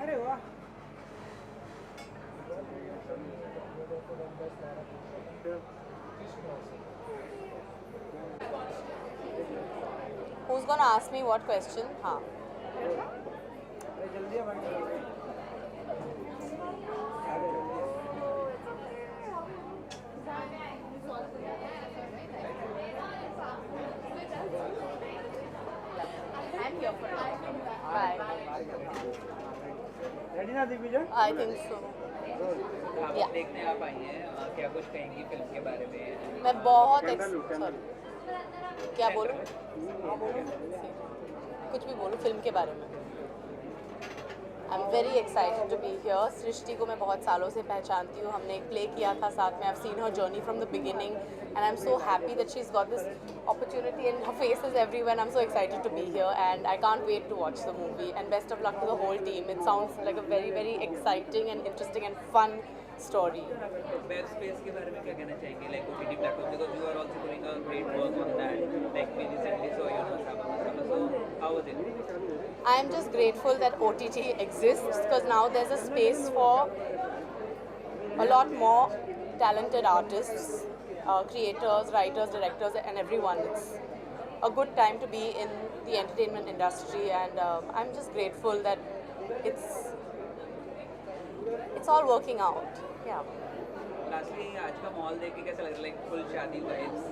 अरे वाह Who's gonna ask me what question? हाँ. अरे जल्दी आ भाई I'm here for it. Bye. Ready ना दिग्विजय I think so. आप Yeah. देखने आप आई हैं, क्या कुछ कहेंगी फिल्म के बारे में? मैं बहुत sorry. क्या बोलूं? कुछ भी बोलूं फिल्म के बारे में. I'm very excited to be here. सृष्टि को मैं बहुत सालों से पहचानती हूँ. हमने एक प्ले किया था साथ में. I've seen her journey from the beginning, and I'm so happy that she's got this opportunity and her face is everywhere. And I'm so excited to be here, and I can't wait to watch the movie. And best of luck to the whole team. It sounds like a very, very exciting and interesting and fun story. Web space के बारे में क्या कहना चाहेंगे? Like OTT platform, because you are also doing a great work on that. Like we recently saw you on Masaba. So how was it? I am just grateful that OTT exists because now there's a space for a lot more talented artists, creators, writers, directors, and everyone. It's a good time to be in the entertainment industry, and I'm just grateful that it's all working out. Yeah. Lastly, आज का mall देख के कैसा लग रहा है? Like full शादी vibes.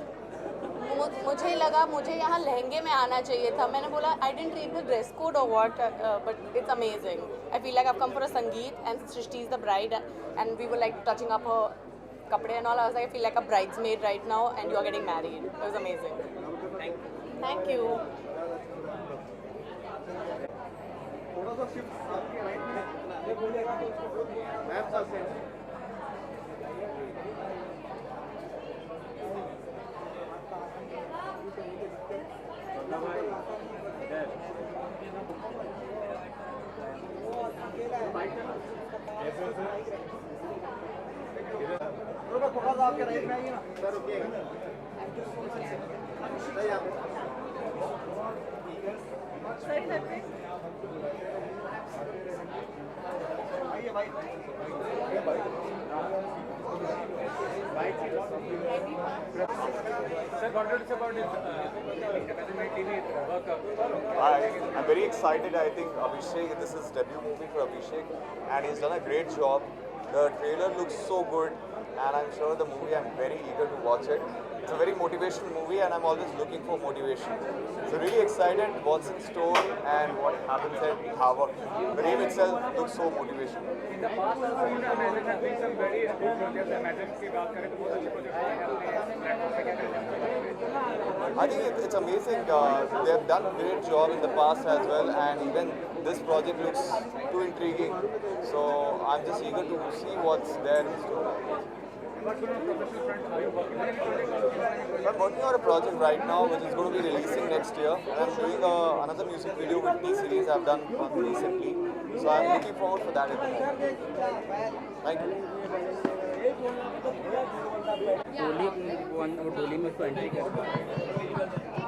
मुझे लगा मुझे यहाँ लहंगे में आना चाहिए था. मैंने बोला I didn't read the dress code or what, but it's amazing. I feel like I've come for a Sangeet and Srishti is the bride, and we were like touching up her kapde and all. I was like, I feel like a bridesmaid right now, and you are getting married. It was amazing. Thank you. Thank you. थोड़ा सा shift आपके right में ये बोलेगा तो उसको map सा से थोड़ा सा आपके राइट में आइए ना सर रुकिएगा सही आप आइए भाई I'm very excited. I think Abhishek, this is debut movie for Abhishek, and he's done a great job. The trailer looks so good, and I'm sure the movie, I'm very eager to watch it. It's a very motivational movie, and I'm always looking for motivation. So really excited what's in store and what happens at Havoc. The name itself looks so motivational. In the past also, Amazon has been some very big projects. Amazon की बात करें तो बहुत अच्छे projects हैं अपने platform पे क्या कहते हैं? I think it's amazing. They have done a great job in the past as well, and even this project looks too intriguing. So I'm just eager to see what's there in store. I'm working on a project right now which is going to be releasing next year, and I'm doing another music video with T-Series I've done one recently. So I'm looking forward for that at the moment. Thank you. डोली में उसको entry कर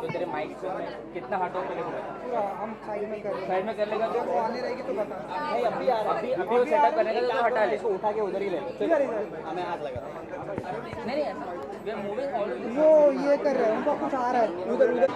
तो तेरे mic से कितना हटो पूरा हम साइड में कर लेगा तो वो आने रहेगी तो बता नहीं अभी अभी वो सेटअप करेगा तो हटा ले, उठा के उधर ही ले हमें हाथ लगा नहीं ऐसा वी आर मूविंग ऑलरेडी वो ये कर रहे हैं उनका कुछ आ रहा है उधर उधर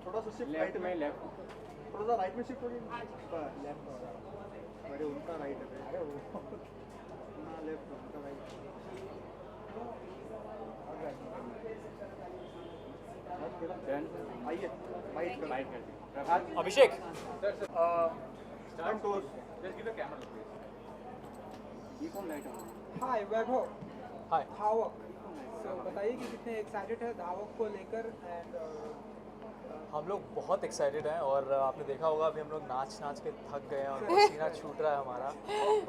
थोड़ा सा शिफ्ट राइट में लेफ्ट, थोड़ा सा राइट में शिफ्ट हो गया, लेफ्ट हो रहा है। अरे उनका राइट है, अरे वो ना लेफ्ट उनका राइट। आइए बाइट कर Abhishek start tour. Just give the camera, please. ये कौन लाइट ऑन? हाय वैभव, हाय धावक। तो बताइए कि कितने एक्साइटेड है धावक को लेकर एंड हम लोग बहुत एक्साइटेड हैं और आपने देखा होगा अभी हम लोग नाच नाच के थक गए हैं और पसीना छूट रहा है हमारा,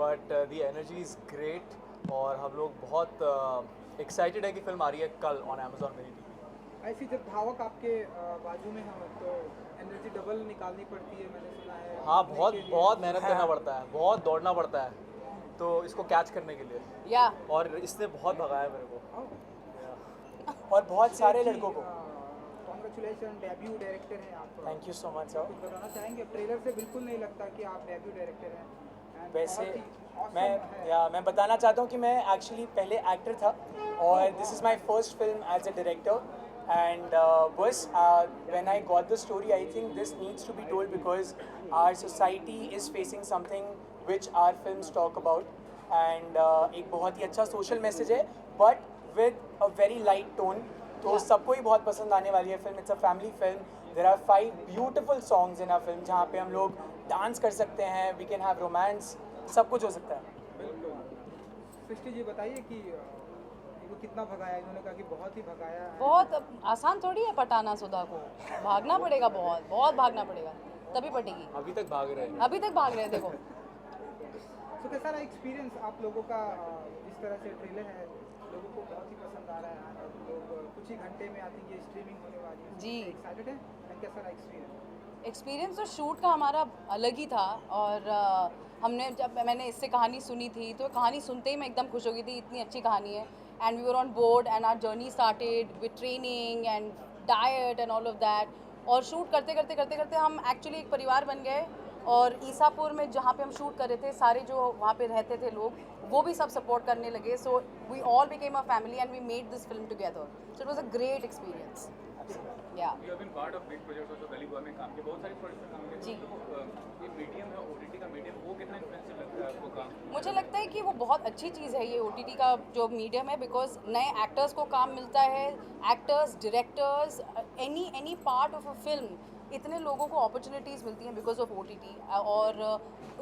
but the energy is great और हम लोग बहुत एक्साइटेड है कि फिल्म आ रही है कल ऑन Amazon मिनी टीवी। ऐसी जब धावक आपके बाजू में हो तो एनर्जी डबल निकालनी पड़ती है, मैंने सुना है। हाँ, अपने बहुत के लिए। बहुत मेहनत करना पड़ता है, बहुत दौड़ना पड़ता है तो इसको कैच करने के लिए, या और इसने बहुत भगाया मेरे को। और बहुत सारे लड़कों को। कॉन्ग्रेचुलेशन, डेब्यू डायरेक्टर हैं आप। Thank you so much sir. कुछ बताना चाहेंगे? ट्रेलर से बिल्कुल नहीं लगता कि आप डेब्यू डायरेक्टर हैं। And वैसे बहुत ही awesome है। मैं बताना चाहता हूँ कि मैं एक्चुअली पहले एक्टर था और this is my first film as a director and बस when I got the story I think this needs to be told because our society is facing something which our films talk about and एक बहुत ही अच्छा social message है but with a very light tone, तो सबको ही बहुत पसंद आने वाली है film. It's a family film. There are 5 beautiful songs in our film जहाँ पे हम लोग डांस कर सकते हैं, वी कैन हैव रोमांस, सब कुछ हो सकता है। सृष्टि जी बताइए कि इनको कितना भगाया? इन्होंने कहा कि बहुत ही भगाया है। बहुत आसान थोड़ी है पटाना सुधा को, भागना पड़ेगा, बहुत बहुत भागना पड़ेगा तभी पटेगी। अभी तक भाग रहे हैं। अभी तक भाग रहे हैं देखो। तो कैसा रहा एक्सपीरियंस आप लोगों का? जिस तरह से ट्रेलर है लोगों को बहुत ही पसंद आ रहा है और लोग कुछ ही घंटे में आती है स्ट्रीमिंग होने वाली है। जी। एक्साइटेड है? एंड कैसा रहा एक्सपीरियंस? एक्सपीरियंस तो शूट का हमारा अलग ही था और हमने जब मैंने इससे कहानी सुनी थी तो कहानी सुनते ही मैं एकदम खुश हो गई थी, इतनी अच्छी कहानी है। And we were on board and our journey started with training and diet and all of that, और शूट करते करते करते करते हम एक्चुअली एक परिवार बन गए। और ईसापुर में जहाँ पे हम शूट कर रहे थे, सारे जो वहाँ पे रहते थे लोग वो भी सब सपोर्ट करने लगे। So we all became a family and we made this film together. So it was a great experience. Yeah You have been part of big projects also, गली बॉय में काम किया, बहुत सारी प्रोजेक्ट्स में काम किया। जी। तो ये मीडियम है, OTT का मीडियम, वो कितना इन्फ्लुएंशियल लगता है आपको काम? मुझे लगता है कि वो बहुत अच्छी चीज़ है ये OTT का जो मीडियम है, बिकॉज नए एक्टर्स को काम मिलता है, actors, directors, any part of a film, इतने लोगों को अपॉर्चुनिटीज़ मिलती हैं बिकॉज ऑफ OTT, और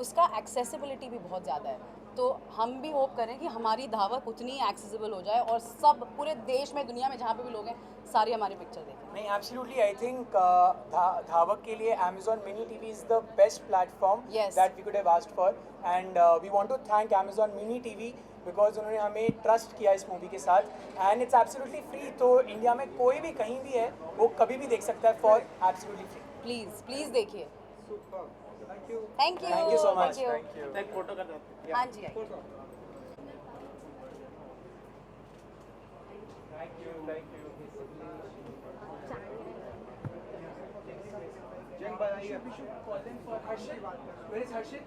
उसका एक्सेसिबिलिटी भी बहुत ज़्यादा है। तो हम भी होप करें कि हमारी धावक उतनी एक्सेसिबल हो जाए और सब पूरे देश में, दुनिया में जहाँ पे भी लोग हैं, सारी हमारी पिक्चर देखें। नहीं, एब्सोल्युटली आई थिंक धावक के लिए Amazon Mini TV is the best platform Yes. that we could have asked for and we want to thank Amazon Mini TV because उन्होंने हमें ट्रस्ट किया इस मूवी के साथ एंड इट्स एब्सोल्युटली फ्री। तो इंडिया में कोई भी कहीं भी है वो कभी भी देख सकता है for absolutely free. Please please देखिए। Super, thank you. Thank you. Thank you so much. Thank you. एक फोटो कर देते हैं। हाँ जी, आइए। जंग बनाइए हर्षित। Where is Harshit?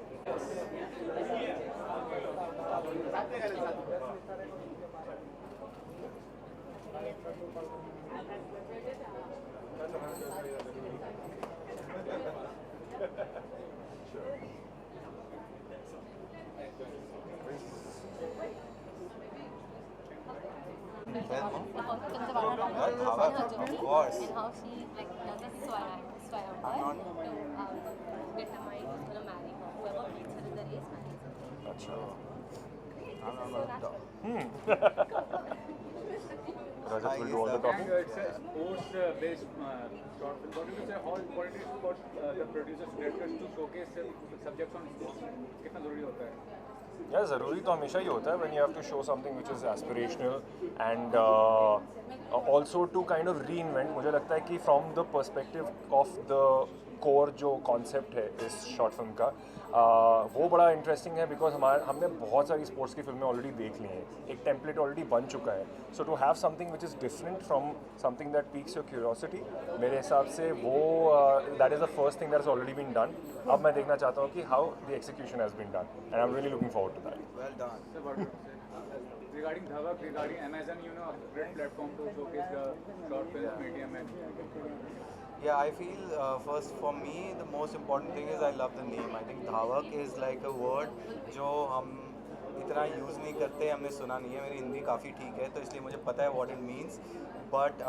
Of course. And how she like does a swear on her to determine who's gonna marry her. Whoever beats her in the race marries her. अच्छा। Rajat will do all the And talking. it's a sports-based short film. What do you say? How important is it for the producers, directors to showcase subjects on sports? कितना ज़रूरी होता है? Yeah, ज़रूरी तो हमेशा ही होता है when you have to show something which is aspirational and also to kind of reinvent. मुझे लगता है कि from the perspective of the core जो concept है इस short film का, वो बड़ा इंटरेस्टिंग है बिकॉज हमने बहुत सारी स्पोर्ट्स की फिल्में ऑलरेडी देख ली हैं, एक टेम्पलेट ऑलरेडी बन चुका है. So to have something which is different from something that piques your curiosity, मेरे हिसाब से वो that is the first thing that is already been done. अब मैं देखना चाहता हूँ कि how the execution has been done and I am really looking forward to that. Well done. Regarding Dhavak, regarding Amazon, you know, a great platform to showcase the short film medium and Yeah, I feel first for me the most important thing is I love the name. I think Dhavak is like a word जो हम इतना use नहीं करते, हमने सुना नहीं है. मेरी हिंदी काफ़ी ठीक है तो इसलिए मुझे पता है what it means. But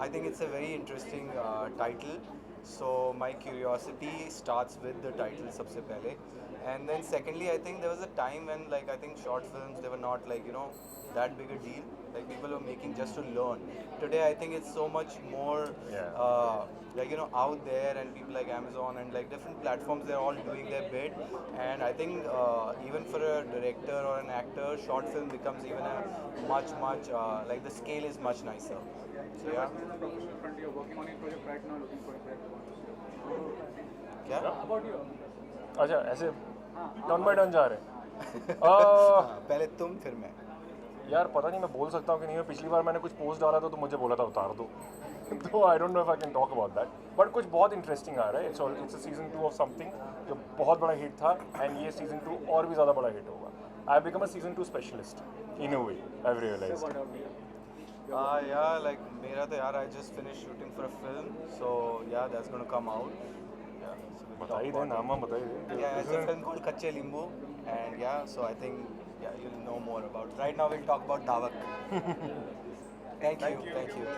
I think it's a very interesting title. So my curiosity starts with the title सबसे पहले. And then secondly, I think there was a time when like I think short films they were not like that big a deal. Like people were making just to learn. Today I think it's so much more like out there, and people like Amazon and like different platforms they're all doing their bit. And I think even for a director or an actor, short film becomes even a much like the scale is much nicer. So yeah. on the professional front, you're working on a project right now, looking for a platform. क्या? About you? अच्छा ऐसे turn by turn जा रहे हैं. पहले तुम फिर मैं. यार पता नहीं मैं बोल सकता हूँ कि नहीं. मैं पिछली बार मैंने कुछ पोस्ट डाला था तो मुझे बोला था उतार दो. तो I don't know if I can talk about that. But कुछ बहुत इंटरेस्टिंग आ रहा है. It's a season 2 of something जो बहुत बड़ा हिट था, एंड ये सीजन 2 और भी ज़्यादा बड़ा हिट होगा. I have become a season 2 specialist in a way. I have realised. Yeah, like मेरा तो यार I just finished shooting for a film, so yeah, that's gonna come out. Yeah, so we'll बताइए talk they, about नाम बताइए it. They. Yeah, it's a film called Kache Limbu, and yeah, so I think you'll know more about it. Right now we'll talk about Dhavak. Thank you.